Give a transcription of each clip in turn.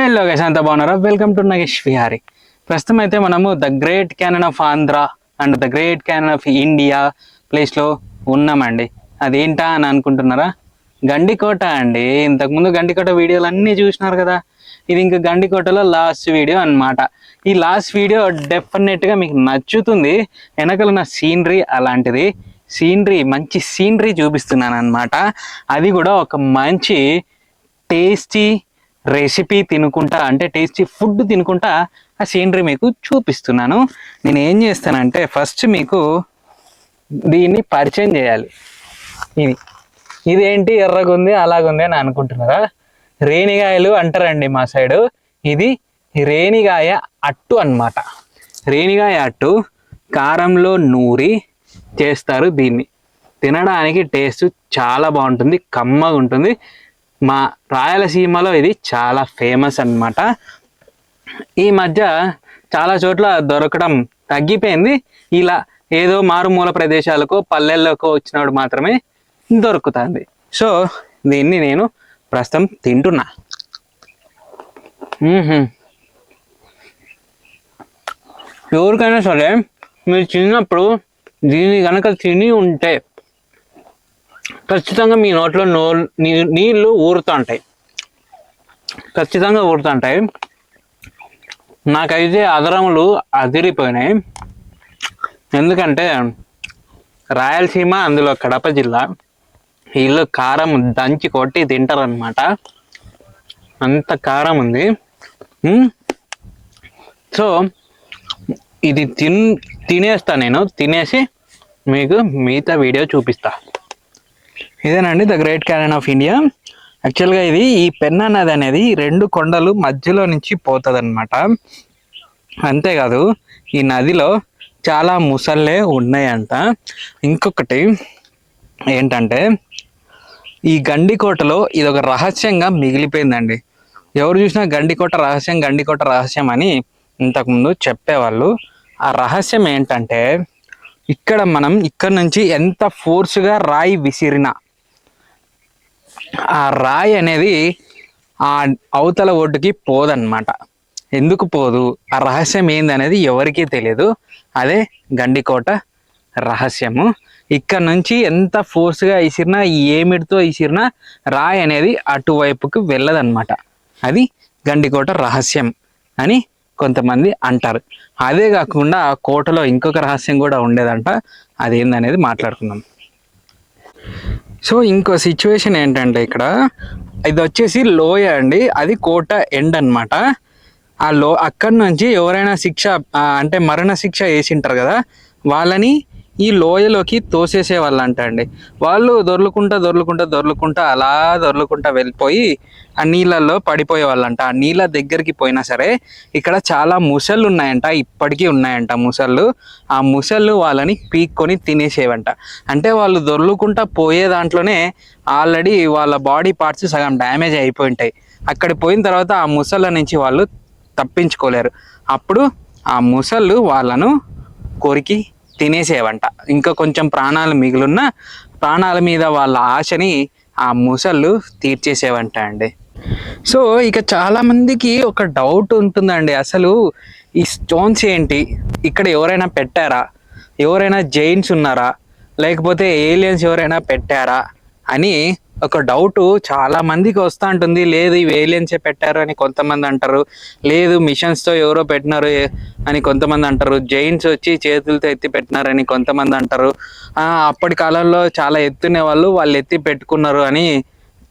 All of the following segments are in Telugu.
హలో గైస్, అంతా బాగున్నారా? Welcome to Nagesh Vihari. ప్రస్తుతం అయితే మనము the great canon of Andhra and the great canon of India ప్లేస్లో ఉన్నామండి. అదేంటా అని అనుకుంటున్నారా? గండికోట అండి. ఇంతకుముందు గండికోట వీడియోలు అన్నీ చూసినారు కదా. ఇది ఇంకా గండికోటలో లాస్ట్ వీడియో అన్నమాట. ఈ లాస్ట్ వీడియో డెఫినెట్గా మీకు నచ్చుతుంది. వెనకాల ఉన్న సీనరీ అలాంటిది. మంచి సీనరీ చూపిస్తున్నాను అనమాట. అది కూడా ఒక మంచి టేస్టీ రెసిపీ తినుకుంటా, అంటే టేస్టీ ఫుడ్ తినుకుంటా ఆ సీనరీ మీకు చూపిస్తున్నాను. నేను ఏం చేస్తానంటే ఫస్ట్ మీకు దీన్ని పరిచయం చేయాలి. ఇదేంటి ఎర్రగుంది అలాగుంది అని అనుకుంటున్నారా? రేణిగాయలు అంటారండి మా సైడు. ఇది రేణిగాయ అట్టు అన్నమాట. రేణిగాయ అట్టు కారంలో నూరి చేస్తారు. దీన్ని తినడానికి టేస్ట్ చాలా బాగుంటుంది, కమ్మగా ఉంటుంది. మా రాయలసీమలో ఇది చాలా ఫేమస్ అన్నమాట. ఈ మధ్య చాలా చోట్ల దొరకడం తగ్గిపోయింది. ఇలా ఏదో మారుమూల ప్రదేశాలకు పల్లెల్లోకి వచ్చినప్పుడు మాత్రమే దొరుకుతుంది. సో దీన్ని నేను ప్రస్తుతం తింటున్నా. ఎవరికైనా సరే మీరు చిన్నప్పుడు దీన్ని కనుక తిని ఉంటే ఖచ్చితంగా మీ నోట్లో నీళ్ళు ఊరుతుంటాయి, ఖచ్చితంగా ఊరుతుంటాయి. నాకైతే అదరములు అదిరిపోయినాయి. ఎందుకంటే రాయలసీమ, అందులో కడప జిల్లా, వీళ్ళు కారం దంచి కొట్టి తింటారనమాట. అంత కారం ఉంది. సో ఇది తినేస్తా. నేను తినేసి మీకు మిగతా వీడియో చూపిస్తా. ఇదేనండి the great canon of India. యాక్చువల్గా ఇది ఈ పెన్నా నది అనేది 2 కొండలు మధ్యలో నుంచి పోతుంది అనమాట. అంతేకాదు ఈ నదిలో చాలా ముసళ్ళే ఉన్నాయంట. ఇంకొకటి ఏంటంటే ఈ గండికోటలో ఇది ఒక రహస్యంగా మిగిలిపోయిందండి. ఎవరు చూసినా గండికోట రహస్యం అని ఇంతకుముందు చెప్పేవాళ్ళు. ఆ రహస్యం ఏంటంటే ఇక్కడ నుంచి ఎంత ఫోర్స్గా రాయి విసిరినా ఆ రాయి అనేది ఆ అవతల ఒడ్డుకి పోదన్నమాట. ఎందుకు పోదు, ఆ రహస్యం ఏంది అనేది ఎవరికీ తెలియదు. అదే గండికోట రహస్యము. ఇక్కడ నుంచి ఎంత ఫోర్స్గా విసిరినా, ఏమిడితో విసిరినా రాయి అనేది అటువైపుకి వెళ్ళదన్నమాట. అది గండికోట రహస్యం అని కొంతమంది అంటారు. అదే కాకుండా ఆ కోటలో ఇంకొక రహస్యం కూడా ఉండేదంట. అదేందనేది మాట్లాడుకుందాం. సో ఇంకో సిచ్యువేషన్ ఏంటంటే ఇక్కడ ఇది వచ్చేసి లోయ అండి. అది కోట ఎండ్ అనమాట. అక్కడి నుంచి ఎవరైనా అంటే మరణ శిక్ష వేసింటారు కదా, వాళ్ళని ఈ లోయలోకి తోసేసే వాళ్ళంట అండి. వాళ్ళు దొర్లుకుంటా అలా వెళ్ళిపోయి ఆ నీళ్ళల్లో పడిపోయే వాళ్ళంట. ఆ నీళ్ళ దగ్గరికి పోయినా సరే ఇక్కడ చాలా ముసళ్ళు ఉన్నాయంట, ఇప్పటికీ ఉన్నాయంట ముసళ్ళు. ఆ ముసళ్ళు వాళ్ళని పీక్కొని తినేసేవంట. అంటే వాళ్ళు దొర్లుకుంటా పోయే దాంట్లోనే ఆల్రెడీ వాళ్ళ బాడీ పార్ట్స్ సగం డ్యామేజ్ అయిపోయి ఉంటాయి. అక్కడికి పోయిన తర్వాత ఆ ముసళ్ళ నుంచి వాళ్ళు తప్పించుకోలేరు. అప్పుడు ఆ ముసళ్ళు వాళ్ళను కొరికి తినేసేవంట. ఇంకా కొంచెం ప్రాణాలు మిగిలిన ప్రాణాల మీద వాళ్ళ ఆశని ఆ ముసళ్ళు తీర్చేసేవంట అండి. సో ఇక చాలా మందికి ఒక డౌట్ ఉంటుందండి, అసలు ఈ స్టోన్స్ ఏంటి, ఇక్కడ ఎవరైనా పెట్టారా, ఎవరైనా జైన్స్ ఉన్నారా, లేకపోతే ఏలియన్స్ ఎవరైనా పెట్టారా అని ఒక డౌట్ చాలా మందికి వస్తూ ఉంటుంది. లేదు ఇవి ఏలియన్సే పెట్టారు అని కొంతమంది అంటారు. లేదు మిషన్స్తో ఎవరో పెట్టినారు అని కొంతమంది అంటారు. జైంట్స్ వచ్చి చేతులతో ఎత్తి పెట్టినారని కొంతమంది అంటారు. అప్పటి కాలంలో చాలా ఎత్తునే వాళ్ళు ఎత్తి పెట్టుకున్నారు అని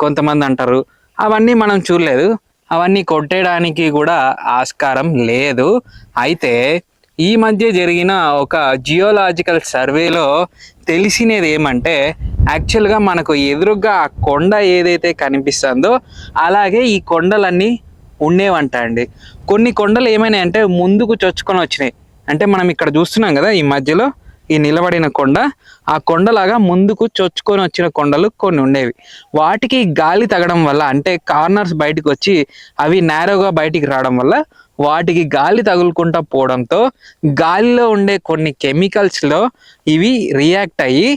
కొంతమంది అంటారు. అవన్నీ మనం చూడలేదు, అవన్నీ కొట్టేయడానికి కూడా ఆస్కారం లేదు. అయితే ఈ మధ్య జరిగిన ఒక జియోలాజికల్ సర్వేలో తెలిసినది ఏమంటే, యాక్చువల్గా మనకు ఎదురుగా ఆ కొండ ఏదైతే కనిపిస్తుందో అలాగే ఈ కొండలన్నీ ఉండేవంట అండి. కొన్ని కొండలు ఏమైనాయంటే ముందుకు చొచ్చుకొని వచ్చినాయి. అంటే మనం ఇక్కడ చూస్తున్నాం కదా ఈ మధ్యలో ఈ నిలబడిన కొండ, ఆ కొండలాగా ముందుకు చొచ్చుకొని వచ్చిన కొండలు కొన్ని ఉండేవి. వాటికి గాలి తగడం వల్ల, అంటే కార్నర్స్ బయటకు వచ్చి అవి నేరోగా బయటికి రావడం వల్ల వాటికి గాలి తగులుకుంటా పోవడంతో గాలిలో ఉండే కొన్ని కెమికల్స్లో ఇవి రియాక్ట్ అయ్యి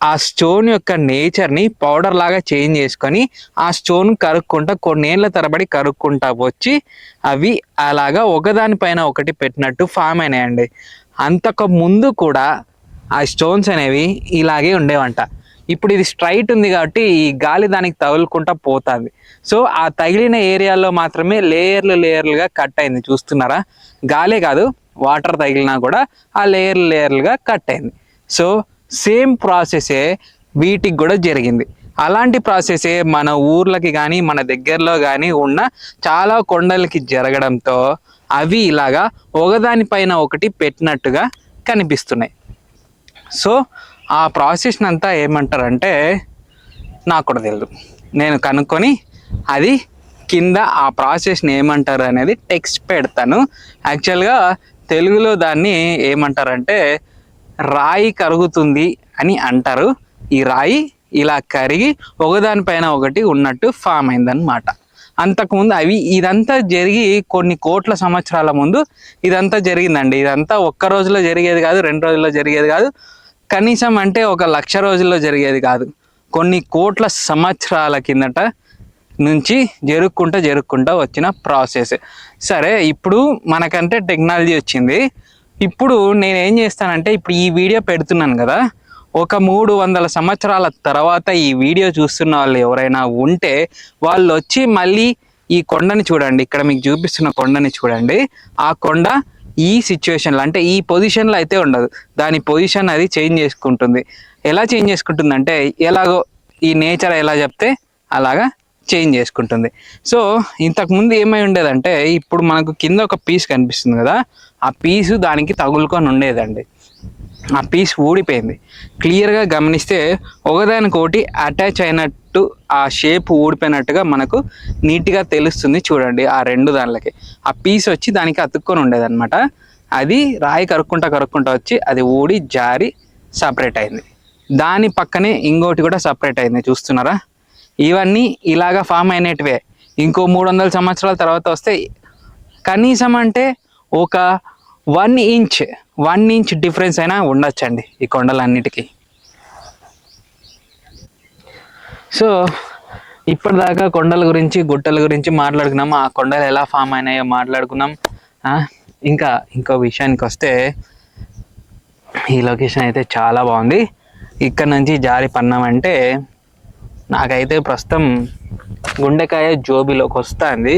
ఆ స్టోన్ యొక్క నేచర్ని పౌడర్ లాగా చేంజ్ చేసుకొని ఆ స్టోన్ కరుక్కుంటా కొన్నేళ్ల తరబడి కరుక్కుంటా వచ్చి అవి అలాగా ఒకదానిపైన ఒకటి పెట్టినట్టు ఫామ్ అయినాయండి. అంతకు ముందు కూడా ఆ స్టోన్స్ అనేవి ఇలాగే ఉండేవంట. ఇప్పుడు ఇది స్ట్రైట్ ఉంది కాబట్టి ఈ గాలి దానికి తగులుకుంటా పోతుంది. సో ఆ తగిలిన ఏరియాలో మాత్రమే లేయర్లుగా కట్ అయింది. చూస్తున్నారా, గాలే కాదు వాటర్ తగిలినా కూడా ఆ లేయర్లుగా కట్ అయింది. సో సేమ్ ప్రాసెసే వీటికి కూడా జరిగింది. అలాంటి ప్రాసెసే మన ఊర్లకి కానీ మన దగ్గరలో కానీ ఉన్న చాలా కొండలకి జరగడంతో అవి ఇలాగా ఒకదానిపైన ఒకటి పెట్టినట్టుగా కనిపిస్తున్నాయి. సో ఆ ప్రాసెస్ని అంతా ఏమంటారంటే నాకు కూడా తెలియదు, నేను కనుక్కొని అది కింద ఆ ప్రాసెస్ని ఏమంటారు అనేది టెక్స్ట్ పెడతాను. యాక్చువల్గా తెలుగులో దాన్ని ఏమంటారంటే రాయి కరుగుతుంది అని అంటారు. ఈ రాయి ఇలా కరిగి ఒకదానిపైన ఒకటి ఉన్నట్టు ఫామ్ అయిందనమాట. అంతకుముందు ఇదంతా జరిగి కొన్ని కోట్ల సంవత్సరాల ముందు ఇదంతా జరిగిందండి. ఇదంతా ఒక్క రోజులో జరిగేది కాదు, 2 రోజుల్లో జరిగేది కాదు, కనీసం అంటే 1,00,000 రోజుల్లో జరిగేది కాదు. కొన్ని కోట్ల సంవత్సరాల కిందట నుంచి జరుక్కుంటా వచ్చిన ప్రాసెస్. సరే, ఇప్పుడు మనకంటే టెక్నాలజీ వచ్చింది. ఇప్పుడు నేను ఏం చేస్తానంటే, ఇప్పుడు ఈ వీడియో పెడుతున్నాను కదా, ఒక 300 సంవత్సరాల తర్వాత ఈ వీడియో చూస్తున్న వాళ్ళు ఎవరైనా ఉంటే వాళ్ళు వచ్చి మళ్ళీ ఈ కొండని చూడండి, ఇక్కడ మీకు చూపిస్తున్న కొండని చూడండి. ఆ కొండ ఈ సిచ్యువేషన్లో అంటే ఈ పొజిషన్లో అయితే ఉండదు, దాని పొజిషన్ అది చేంజ్ చేసుకుంటుంది. ఎలా చేంజ్ చేసుకుంటుంది అంటే ఎలాగో ఈ నేచర్ ఎలా చెప్తే అలాగా చేంజ్ చేసుకుంటుంది. సో ఇంతకుముందు ఏమై ఉండేదంటే, ఇప్పుడు మనకు కింద ఒక పీస్ కనిపిస్తుంది కదా, ఆ పీసు దానికి తగులుకొని ఉండేదండి. ఆ పీస్ ఊడిపోయింది. క్లియర్గా గమనిస్తే ఒకదానికొకటి అటాచ్ అయినట్టు ఆ షేప్ ఊడిపోయినట్టుగా మనకు నీట్గా తెలుస్తుంది. చూడండి, ఆ 2 దానిలకి ఆ పీస్ వచ్చి దానికి అతుక్కొని ఉండేదన్నమాట. అది రాయి కరుక్కుంటా వచ్చి అది ఊడి జారి సపరేట్ అయింది. దాని పక్కనే ఇంకోటి కూడా సపరేట్ అయింది. చూస్తున్నారా, ఇవన్నీ ఇలాగా ఫామ్ అయినటివే. ఇంకో 300 సంవత్సరాల తర్వాత వస్తే కనీసం అంటే ఒక 1 ఇంచ్ డిఫరెన్స్ అయినా ఉండొచ్చండి ఈ కొండలన్నిటికీ. సో ఇప్పటిదాకా కొండల గురించి గుట్టల గురించి మాట్లాడుకున్నాము, ఆ కొండలు ఎలా ఫామ్ అయినాయో మాట్లాడుకున్నాం. ఇంకో విషయానికి వస్తే, ఈ లొకేషన్ అయితే చాలా బాగుంది. ఇక్కడ నుంచి జారి పన్నామంటే నాకైతే ప్రస్తుతం గుండెకాయ జోబీలోకి వస్తుంది.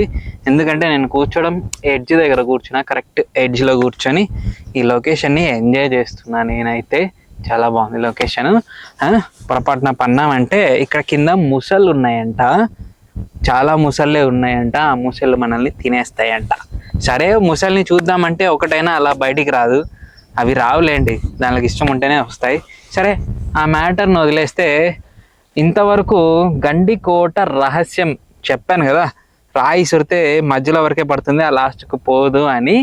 ఎందుకంటే నేను కూర్చోవడం ఎడ్జ్ దగ్గర కూర్చున్నా, కరెక్ట్ ఎడ్జ్లో కూర్చొని ఈ లొకేషన్ని ఎంజాయ్ చేస్తున్నాను నేనైతే. చాలా బాగుంది లొకేషన్. పొరపాటున పన్నామంటే ఇక్కడ కింద ముసళ్ళు ఉన్నాయంట, చాలా ముసళ్ళే ఉన్నాయంట. ఆ ముసళ్ళు మనల్ని తినేస్తాయంట. సరే, ముసలిని చూద్దామంటే ఒకటైనా అలా బయటికి రాదు, అవి రావులేండి, దానికి ఇష్టం ఉంటేనే వస్తాయి. సరే, ఆ మ్యాటర్ని వదిలేస్తే, ఇంతవరకు గండికోట రహస్యం చెప్పాను కదా, రాయి సురితే మధ్యలో వరకే పడుతుంది, ఆ లాస్ట్కు పోదు అని.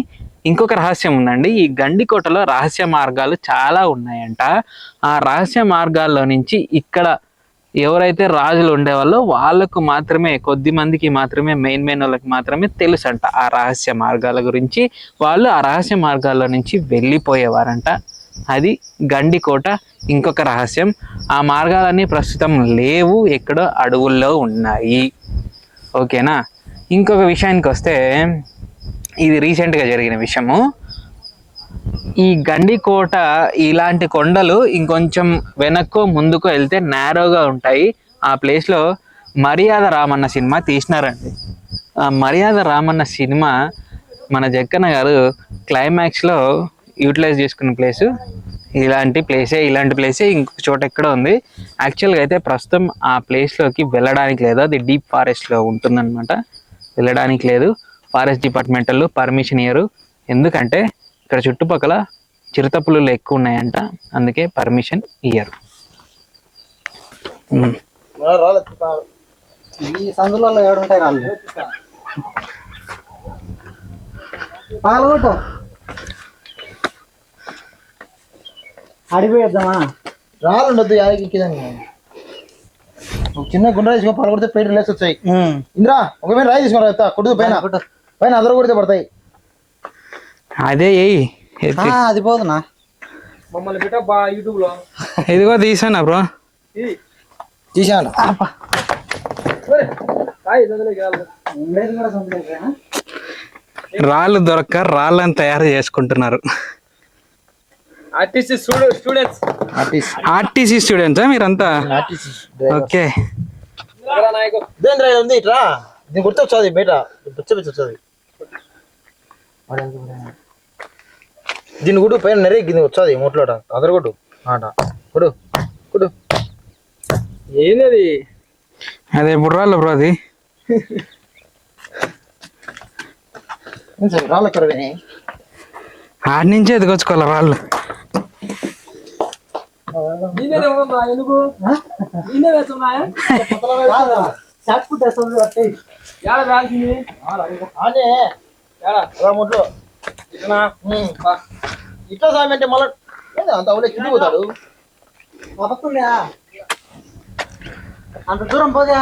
ఇంకొక రహస్యం ఉందండి. ఈ గండికోటలో రహస్య మార్గాలు చాలా ఉన్నాయంట. ఆ రహస్య మార్గాల్లో నుంచి ఇక్కడ ఎవరైతే రాజులు ఉండేవాళ్ళో వాళ్ళకు మాత్రమే, కొద్ది మందికి మాత్రమే, మెయిన్ వాళ్ళకి మాత్రమే తెలుసు అంట ఆ రహస్య మార్గాల గురించి. వాళ్ళు ఆ రహస్య మార్గాల్లో నుంచి వెళ్ళిపోయేవారంట. అది గండికోట ఇంకొక రహస్యం. ఆ మార్గాలన్నీ ప్రస్తుతం లేవు, ఎక్కడో అడవుల్లో ఉన్నాయి. ఓకేనా. ఇంకొక విషయానికి వస్తే, ఇది రీసెంట్గా జరిగిన విషయము. ఈ గండికోట ఇలాంటి కొండలు ఇంకొంచెం వెనక్కు ముందుకు వెళ్తే నేరోగా ఉంటాయి. ఆ ప్లేస్లో మర్యాద రామన్న సినిమా తీసినారండి. ఆ మర్యాద రామన్న సినిమా మన జక్కన్న గారు క్లైమాక్స్లో యూటిలైజ్ చేసుకున్న ప్లేసు ఇలాంటి ప్లేసే ఇంకొక చోట ఎక్కడ ఉంది. యాక్చువల్గా అయితే ప్రస్తుతం ఆ ప్లేస్లోకి వెళ్ళడానికి లేదు, అది డీప్ ఫారెస్ట్లో ఉంటుందన్నమాట. వెళ్ళడానికి లేదు, ఫారెస్ట్ డిపార్ట్మెంట్ వాళ్ళు పర్మిషన్ ఇయ్యరు. ఎందుకంటే ఇక్కడ చుట్టుపక్కల చిరుతపులులు ఎక్కువ ఉన్నాయంట, అందుకే పర్మిషన్ ఇయ్యరు. ఈ సందులలో ఏడుంటాయి రాళ్ళు, అడిపోయేద్దామా? రాళ్ళు ఉండొద్దు, యాదకి చిన్న గుండ్రా తీసుకొని పడగొడితే పేరు లేసి వచ్చాయి. ఇంద్రా ఒకవేళ రాయి తీసుకుని కొడుకు పైన పైన అందరూ కొడితే పడతాయి. అదే అది పోదునా మమ్మల్ని పెట్ట యూట్యూబ్ లో ఇదిగో తీసానా బ్రో. తీసాను. రాళ్ళు దొరక్క రాళ్ళని తయారు చేసుకుంటున్నారు. ఆర్టీసీ స్టూడెంట్సా మీరంతా? ఓకే. ఉంది ఇట్రా, దీని గుర్తు వచ్చాది బయట వచ్చేది. దీని గుడ్డు పైన నరే గిన్నె వచ్చాది మూట్లోట అదరగొట్టు ఆట కొడు కొడు. ఏంది అదే బుర్రాళ్ళు బ్రో. అది రాళ్ళ కరవే ఆడి నుంచే ఎదుకొచ్చుకోవాలి రాళ్ళు. ఇట్లా సాయం అంటే మళ్ళీ అంత అవులే కింది పోతాడు. అంత దూరం పోదా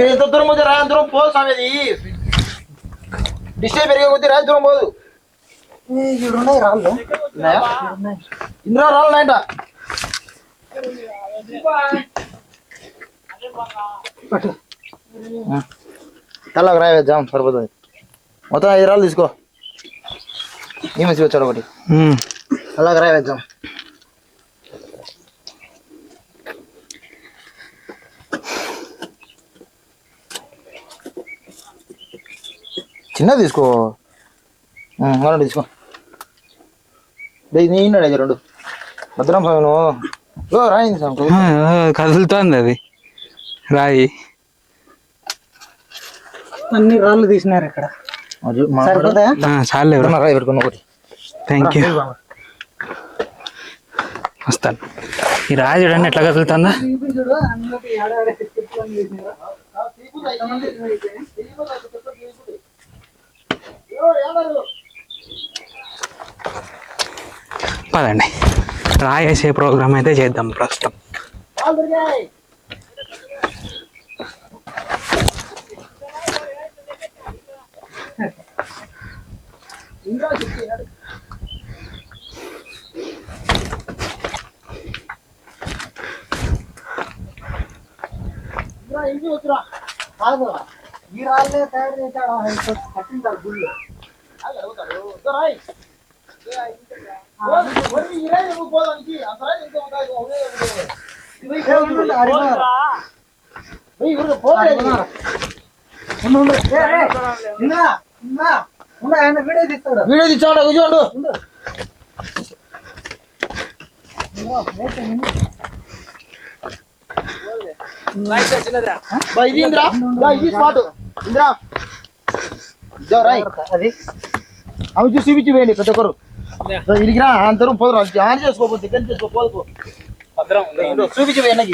ఎంత దూరం పోతే రా దూరం పోదు సామెది. డిస్టెన్స్ పెరిగే కొద్ది రా దూరం పోదు. రాళ్ళు ఇందులో రాళ్ళు నాయంట. తెల్లగా రావేద్దాం సరిపోతుంది. మొత్తం 5 రాళ్ళు తీసుకో. ఈ మంచిగా వచ్చాడు ఒకటి. అలాగ రావేద్దాం. చిన్నది తీసుకో. రెండు తీసుకో. నేనాడు 2 భద్రం స్వామి రాయింది స్వామి. కదులుతోంది అది రాయి. అన్ని రాళ్ళు తీసినారు ఇక్కడ. చాలే రాయి పెట్టుకున్న ఒకటి. Thank you. వస్తాను. ఈ రాయి చూడండి ఎట్లా కదులుతుందా. పదండి రాయి వేసే ప్రోగ్రామ్ అయితే చేద్దాం ప్రస్తుతం. ఈ రాళ్ళే తయారు చేశాడు కట్టింటారు గుళ్ళు. వీడియో తీస్తాడు కూర్చోండు. అవి చూసి చూపించి వేయండి ప్రతి ఒక్కరు. ఇడికిరా అందరం పోదు ఆన్ చేసుకోపోతే చేసుకోపోదు చూపించి వేయండి.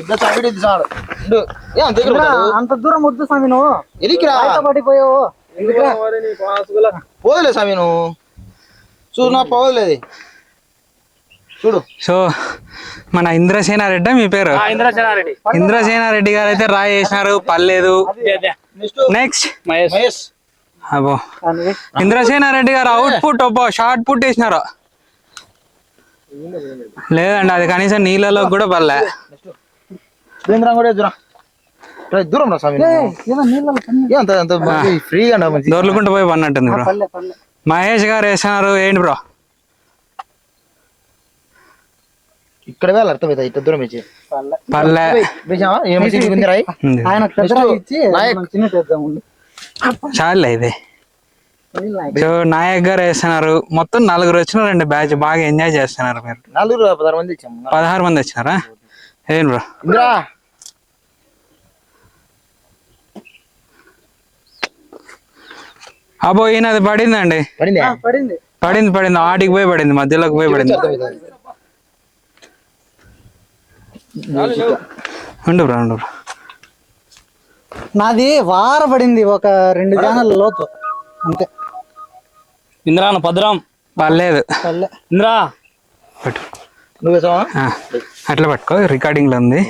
అంత దూరం వద్దు స్వామి. నువ్వు ఎరికిరా పడిపోయావు. పోదులే స్వామి నువ్వు చూడు. నా పోదులేదు చూడు. సో మన ఇంద్రసేనారెడ్డి మీ పేరు? ఇంద్రసేనారెడ్డి గారు అయితే రాయి వేసినారు, పర్లేదు. నెక్స్ట్ మహేష్. అబ్బో ఇంద్రసేనారెడ్డి గారు అవుట్పుట్ షార్ట్ పుట్ వేసినారు. లేదండి అది కనీసం నీళ్ళలో కూడా పర్లే. దూరం రా స్వామి. ఫ్రీగా దొర్లుకుంటూ పోయి పన్నట్టుంది బ్రో. మహేష్ గారు వేసినారు. ఏంటి బ్రో ఇక్కడ వేళ అర్థమైతే ఇట్లా దూరం ఇచ్చి పర్లే. చాలే ఇది. సో నాయక్ గారు వేస్తున్నారు. మొత్తం 4 వచ్చినారండి బ్యాచ్. బాగా ఎంజాయ్ చేస్తున్నారు మీరు. 16 మంది వచ్చినారా? ఏం బ్రో అబ్బో ఈయనది పడిందండి. పడింది ఆటికి పోయి పడింది, మధ్యలోకి పోయి పడింది. ఉండు బ్రో నాది వారపడింది ఒక 2 జానల లోతు అంతే. ఇంద్రా భద్రం పర్లేదు. ఇంద్రా అట్లా పట్టుకో, రికార్డింగ్ లో ఉంది.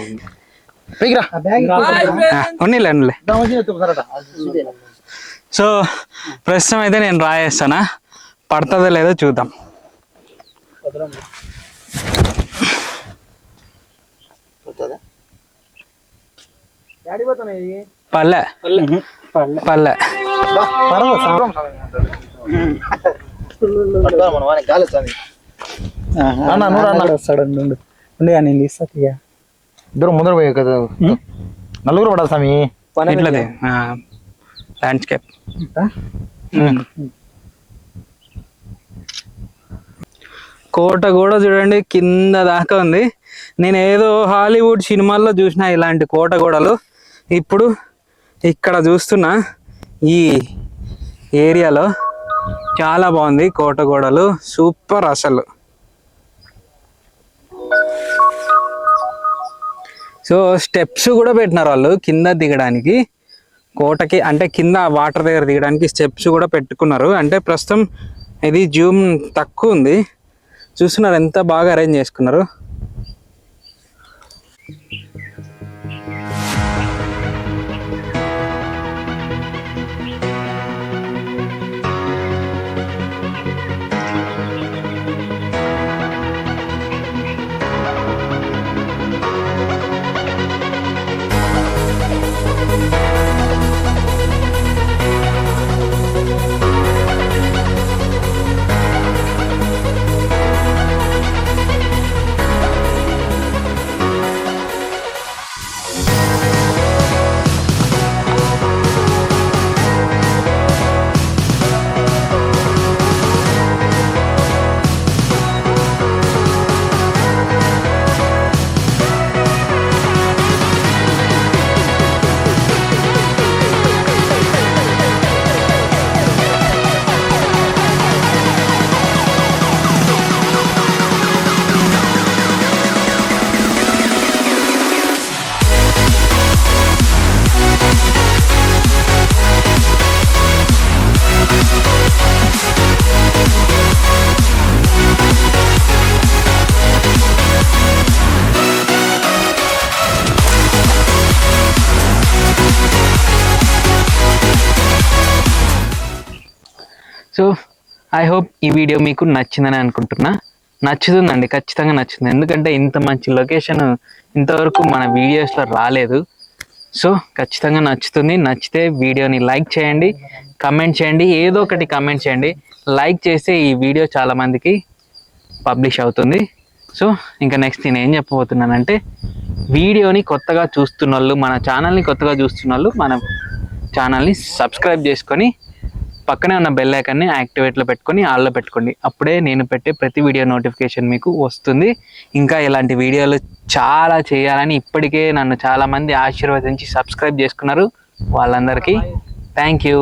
సో ప్రస్తుతం అయితే నేను రాయేస్తానా, పడుతుందో లేదో చూద్దాం. పల్లె పల్లె గాలి వస్తుంది నేను తీస్తా ఇద్దరు ముందర పోయే కదా నలుగురు పడాలి స్వామి ఇట్లదే ల్యాండ్స్కేప్ కోట కూడా చూడండి కింద దాకా ఉంది. నేను ఏదో హాలీవుడ్ సినిమాల్లో చూసిన ఇలాంటి కోట గోడలు, ఇప్పుడు ఇక్కడ చూస్తున్నా ఈ ఏరియాలో చాలా బాగుంది కోట గోడలు, సూపర్ అసలు. సో స్టెప్స్ కూడా పెట్టినారు వాళ్ళు కింద దిగడానికి, కోటకి అంటే కింద వాటర్ దగ్గర దిగడానికి స్టెప్స్ కూడా పెట్టుకున్నారు. అంటే ప్రస్తుతం ఇది జూమ్ తక్కువ ఉంది, చూస్తున్నారు ఎంత బాగా అరేంజ్ చేసుకున్నారు. సో ఐ హోప్ ఈ వీడియో మీకు నచ్చిందని అనుకుంటున్నా. నచ్చుతుందండి, ఖచ్చితంగా నచ్చుతుంది. ఎందుకంటే ఇంత మంచి లొకేషన్ ఇంతవరకు మన వీడియోస్లో రాలేదు. సో ఖచ్చితంగా నచ్చుతుంది. నచ్చితే వీడియోని లైక్ చేయండి, కమెంట్ చేయండి, ఏదో ఒకటి కమెంట్ చేయండి. లైక్ చేస్తే ఈ వీడియో చాలామందికి పబ్లిష్ అవుతుంది. సో ఇంకా నెక్స్ట్ నేను ఏం చెప్పబోతున్నానంటే, వీడియోని కొత్తగా చూస్తున్న వాళ్ళు, మన ఛానల్ని కొత్తగా చూస్తున్న వాళ్ళు మన ఛానల్ని సబ్స్క్రైబ్ చేసుకొని పక్కనే ఉన్న బెల్ ఐకాన్ని యాక్టివేట్లో పెట్టుకొని ఆల్లో పెట్టుకోండి. అప్పుడే నేను పెట్టే ప్రతి వీడియో నోటిఫికేషన్ మీకు వస్తుంది. ఇంకా ఇలాంటి వీడియోలు చాలా చేయాలని ఇప్పటికే నన్ను చాలామంది ఆశీర్వదించి సబ్స్క్రైబ్ చేసుకున్నారు. వాళ్ళందరికీ థ్యాంక్ యూ.